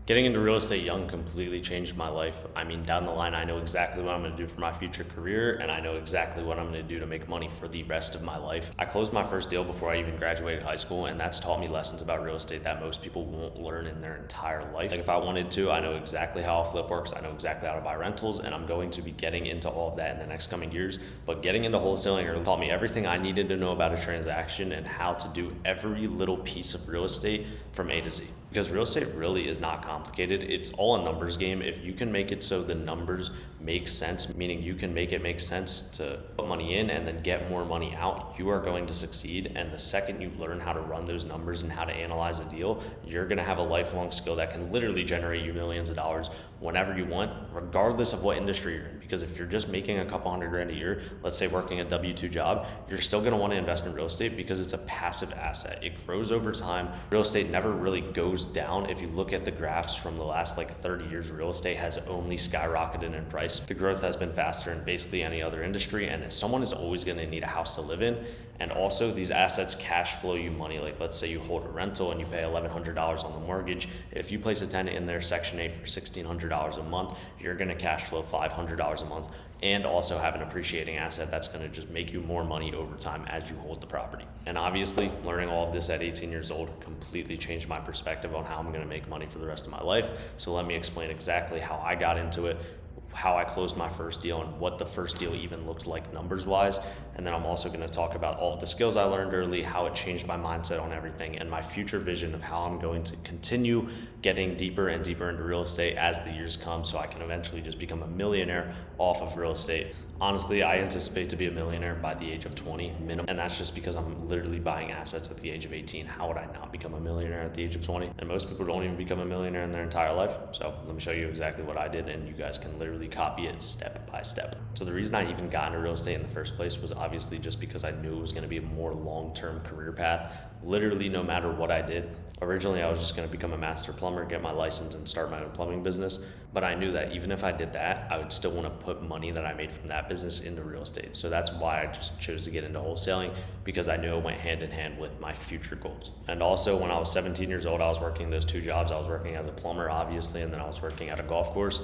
Getting into real estate young completely changed my life. I mean, down the line, I know exactly what I'm going to do for my future career, and I know exactly what I'm going to do to make money for the rest of my life. I closed my first deal before I even graduated high school, and that's taught me lessons about real estate that most people won't learn in their entire life. Like if I wanted to, I know exactly how a flip works, I know exactly how to buy rentals, and I'm going to be getting into all of that in the next coming years. But getting into wholesaling taught me everything I needed to know about a transaction and how to do every little piece of real estate from A to Z. Because real estate really is not complicated. It's all a numbers game. If you can make it so the numbers make sense, meaning you can make it make sense to put money in and then get more money out, you are going to succeed. And the second you learn how to run those numbers and how to analyze a deal, you're going to have a lifelong skill that can literally generate you millions of dollars whenever you want, regardless of what industry you're in. Because if you're just making a couple $100,000 a year, let's say working a W-2 job, you're still going to want to invest in real estate because it's a passive asset. It grows over time. Real estate never really goes down. If you look at the graphs from the last 30 years, real estate has only skyrocketed in price. The growth has been faster in basically any other industry, and someone is always going to need a house to live in. And also these assets cash flow you money. Like let's say you hold a rental and you pay $1,100 on the mortgage. If you place a tenant in there Section 8 for $1,600 a month, you're going to cash flow $500 a month and also have an appreciating asset that's going to just make you more money over time as you hold the property. And obviously learning all of this at 18 years old completely changed my perspective on how I'm going to make money for the rest of my life. So let me explain exactly how I got into it, how I closed my first deal, and what the first deal even looked like numbers wise. And then I'm also going to talk about all of the skills I learned early, how it changed my mindset on everything, and my future vision of how I'm going to continue getting deeper and deeper into real estate as the years come, so I can eventually just become a millionaire off of real estate. Honestly, I anticipate to be a millionaire by the age of 20 minimum, and that's just because I'm literally buying assets at the age of 18. How would I not become a millionaire at the age of 20? And most people don't even become a millionaire in their entire life. So let me show you exactly what I did, and you guys can literally copy it step by step. So the reason I even got into real estate in the first place was obviously just because I knew it was going to be a more long-term career path. Literally no matter what I did. Originally, I was just going to become a master plumber, get my license, and start my own plumbing business. But I knew that even if I did that, I would still want to put money that I made from that business into real estate. So that's why I just chose to get into wholesaling, because I knew it went hand in hand with my future goals. And also, when I was 17 years old, I was working those two jobs. I was working as a plumber, obviously, and then I was working at a golf course.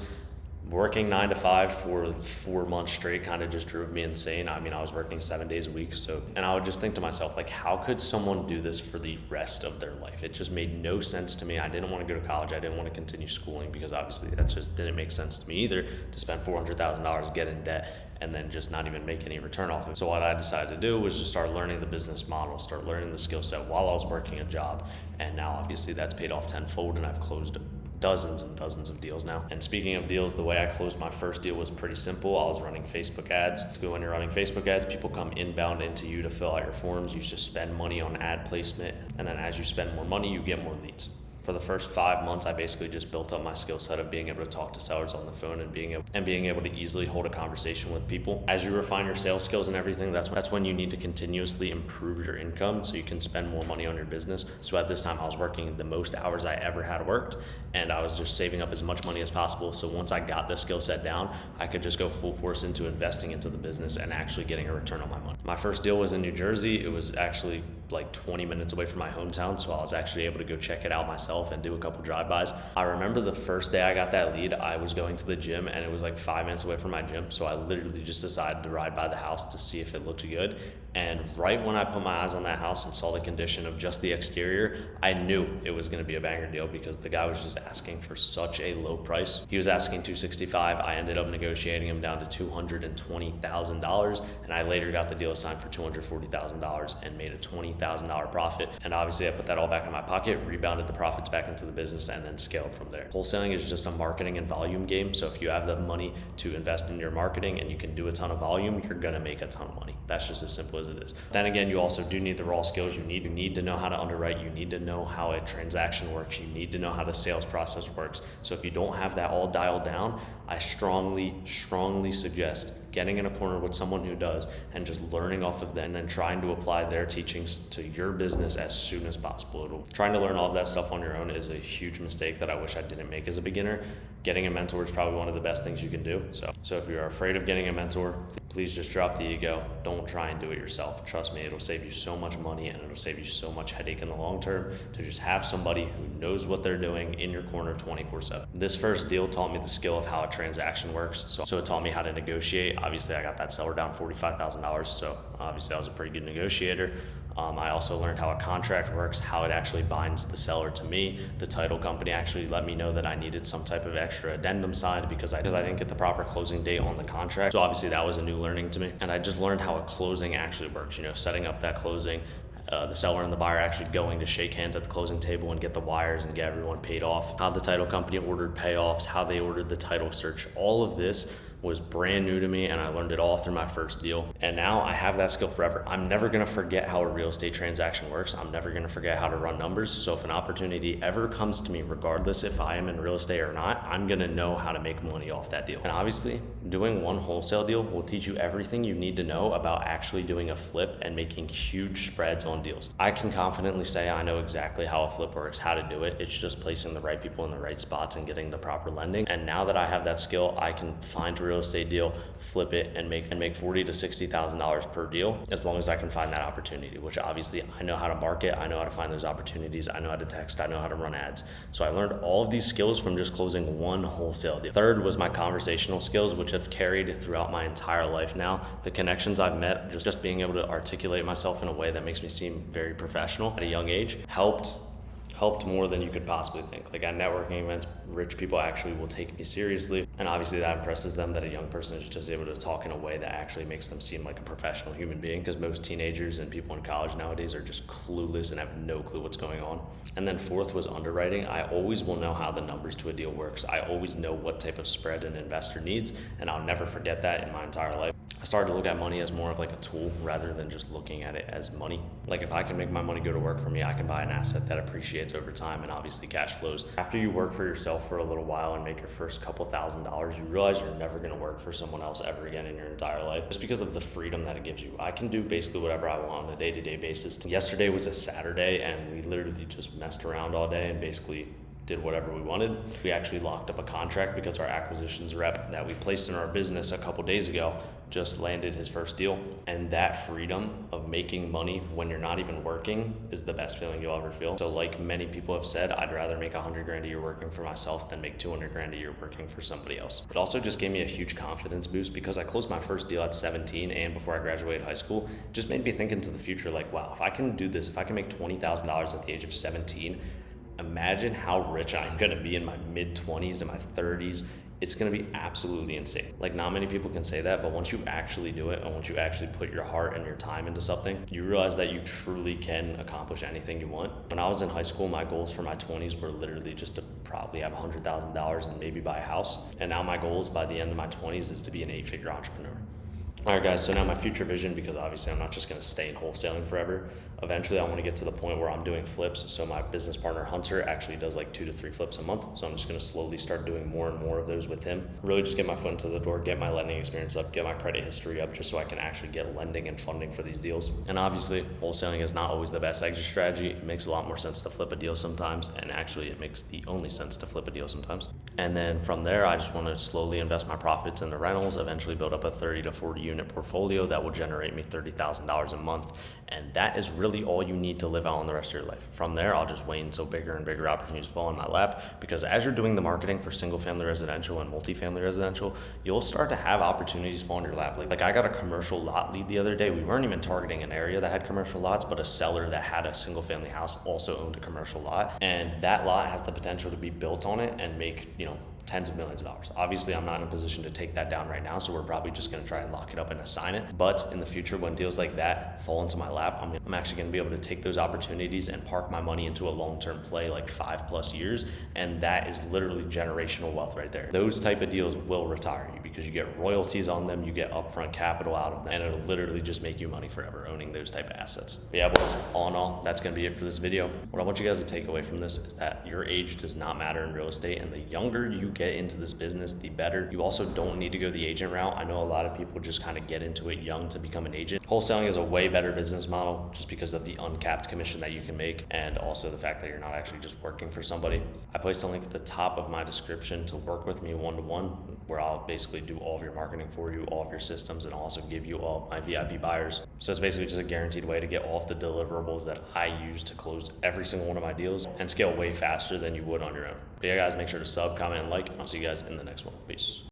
Working 9 to 5 for 4 months straight kind of just drove me insane. I mean, I was working 7 days a week. And I would just think to myself, how could someone do this for the rest of their life? It just made no sense to me. I didn't want to go to college. I didn't want to continue schooling because obviously that just didn't make sense to me either, to spend $400,000, get in debt, and then just not even make any return off of it. So what I decided to do was just start learning the business model, start learning the skill set while I was working a job. And now obviously that's paid off tenfold, and I've closed dozens and dozens of deals now. And speaking of deals, the way I closed my first deal was pretty simple. I was running Facebook ads. So when you're running Facebook ads, people come inbound into you to fill out your forms. You just spend money on ad placement. And then as you spend more money, you get more leads. For the first 5 months, I basically just built up my skill set of being able to talk to sellers on the phone and being able to easily hold a conversation with people. As you refine your sales skills and everything, that's when you need to continuously improve your income so you can spend more money on your business. So at this time, I was working the most hours I ever had worked, and I was just saving up as much money as possible. So once I got the skill set down, I could just go full force into investing into the business and actually getting a return on my money. My first deal was in New Jersey. It was actually 20 minutes away from my hometown, so I was actually able to go check it out myself and do a couple drive-bys. I remember the first day I got that lead, I was going to the gym and it was 5 minutes away from my gym, so I literally just decided to ride by the house to see if it looked good. And right when I put my eyes on that house and saw the condition of just the exterior, I knew it was going to be a banger deal because the guy was just asking for such a low price. He was asking $265,000. I ended up negotiating him down to $220,000, and I later got the deal signed for $240,000 and made a $20,000 profit. And obviously I put that all back in my pocket, rebounded the profits back into the business, and then scaled from there. Wholesaling is just a marketing and volume game. So if you have the money to invest in your marketing and you can do a ton of volume, you're going to make a ton of money. That's just as simple as it is. Then again, you also do need the raw skills. You need to know how to underwrite. You need to know how a transaction works. You need to know how the sales process works. So if you don't have that all dialed down, I strongly suggest getting in a corner with someone who does and just learning off of them and then trying to apply their teachings to your business as soon as possible. Trying to learn all of that stuff on your own is a huge mistake that I wish I didn't make as a beginner. Getting a mentor is probably one of the best things you can do. So if you're afraid of getting a mentor, Please just drop the ego. Don't try and do it yourself. Trust me, it'll save you so much money and it'll save you so much headache in the long term to just have somebody who knows what they're doing in your corner 24/7. This first deal taught me the skill of how a transaction works. So it taught me how to negotiate. Obviously, I got that seller down $45,000. So obviously I was a pretty good negotiator. I also learned how a contract works, how it actually binds the seller to me. The title company actually let me know that I needed some type of extra addendum signed because I didn't get the proper closing date on the contract. So obviously that was a new learning to me. And I just learned how a closing actually works, setting up that closing, the seller and the buyer actually going to shake hands at the closing table and get the wires and get everyone paid off, how the title company ordered payoffs, how they ordered the title search. All of this was brand new to me, and I learned it all through my first deal. And now I have that skill forever. I'm never gonna forget how a real estate transaction works. I'm never gonna forget how to run numbers. So if an opportunity ever comes to me, regardless if I am in real estate or not, I'm gonna know how to make money off that deal. And obviously, doing one wholesale deal will teach you everything you need to know about actually doing a flip and making huge spreads on deals. I can confidently say I know exactly how a flip works, how to do it. It's just placing the right people in the right spots and getting the proper lending. And now that I have that skill, I can find a real estate deal, flip it, and make $40,000 to $60,000 per deal, as long as I can find that opportunity, which obviously I know how to market, I know how to find those opportunities, I know how to text, I know how to run ads. So I learned all of these skills from just closing one wholesale deal. Third was my conversational skills, which have carried throughout my entire life now. The connections I've met, just being able to articulate myself in a way that makes me seem very professional at a young age, helped more than you could possibly think. Like at networking events, rich people actually will take me seriously. And obviously that impresses them that a young person is just able to talk in a way that actually makes them seem like a professional human being, because most teenagers and people in college nowadays are just clueless and have no clue what's going on. And then fourth was underwriting. I always will know how the numbers to a deal works. I always know what type of spread an investor needs, and I'll never forget that in my entire life. I started to look at money as more of like a tool rather than just looking at it as money. Like if I can make my money go to work for me, I can buy an asset that appreciates over time and obviously cash flows. After you work for yourself for a little while and make your first couple $1,000s, you realize you're never gonna work for someone else ever again in your entire life, just because of the freedom that it gives you. I can do basically whatever I want on a day-to-day basis. Yesterday was a Saturday and we literally just messed around all day and basically did whatever we wanted. We actually locked up a contract because our acquisitions rep that we placed in our business a couple days ago just landed his first deal. And that freedom of making money when you're not even working is the best feeling you'll ever feel. So like many people have said, I'd rather make $100,000 a year working for myself than make $200,000 a year working for somebody else. It also just gave me a huge confidence boost because I closed my first deal at 17 and before I graduated high school. It just made me think into the future, like, wow, if I can do this, if I can make $20,000 at the age of 17, imagine how rich I'm gonna be in my mid-20s and my 30s. It's gonna be absolutely insane. Like not many people can say that, but once you actually do it and once you actually put your heart and your time into something, you realize that you truly can accomplish anything you want. When I was in high school, my goals for my 20s were literally just to probably have $100,000 and maybe buy a house. And now my goals by the end of my 20s is to be an 8-figure entrepreneur. All right, guys, so now my future vision, because obviously I'm not just going to stay in wholesaling forever. Eventually, I want to get to the point where I'm doing flips. So my business partner, Hunter, actually does like 2 to 3 flips a month. So I'm just going to slowly start doing more and more of those with him. Really just get my foot into the door, get my lending experience up, get my credit history up, just so I can actually get lending and funding for these deals. And obviously, wholesaling is not always the best exit strategy. It makes a lot more sense to flip a deal sometimes. And actually, it makes the only sense to flip a deal sometimes. And then from there, I just want to slowly invest my profits in the rentals, eventually build up a 30 to 40 unit portfolio that will generate me $30,000 a month. And that is really all you need to live out on the rest of your life. From there, I'll just wait until bigger and bigger opportunities fall in my lap, because as you're doing the marketing for single family residential and multifamily residential, you'll start to have opportunities fall in your lap. Like I got a commercial lot lead the other day. We weren't even targeting an area that had commercial lots, but a seller that had a single family house also owned a commercial lot. And that lot has the potential to be built on it and make, tens of millions of dollars. Obviously, I'm not in a position to take that down right now, so we're probably just going to try and lock it up and assign it. But in the future, when deals like that fall into my lap, I'm actually going to be able to take those opportunities and park my money into a long-term play, like 5+ years, and that is literally generational wealth right there. Those type of deals will retire you because you get royalties on them, you get upfront capital out of them, and it'll literally just make you money forever owning those type of assets. But yeah, boys, all in all, that's going to be it for this video. What I want you guys to take away from this is that your age does not matter in real estate, and the younger you get into this business, the better. You also don't need to go the agent route. I know a lot of people just kind of get into it young to become an agent. Wholesaling is a way better business model just because of the uncapped commission that you can make, and also the fact that you're not actually just working for somebody. I placed a link at the top of my description to work with me one-to-one. where I'll basically do all of your marketing for you, all of your systems, and also give you all of my VIP buyers. So it's basically just a guaranteed way to get all of the deliverables that I use to close every single one of my deals and scale way faster than you would on your own. But yeah, guys, make sure to sub, comment, and like, and I'll see you guys in the next one. Peace.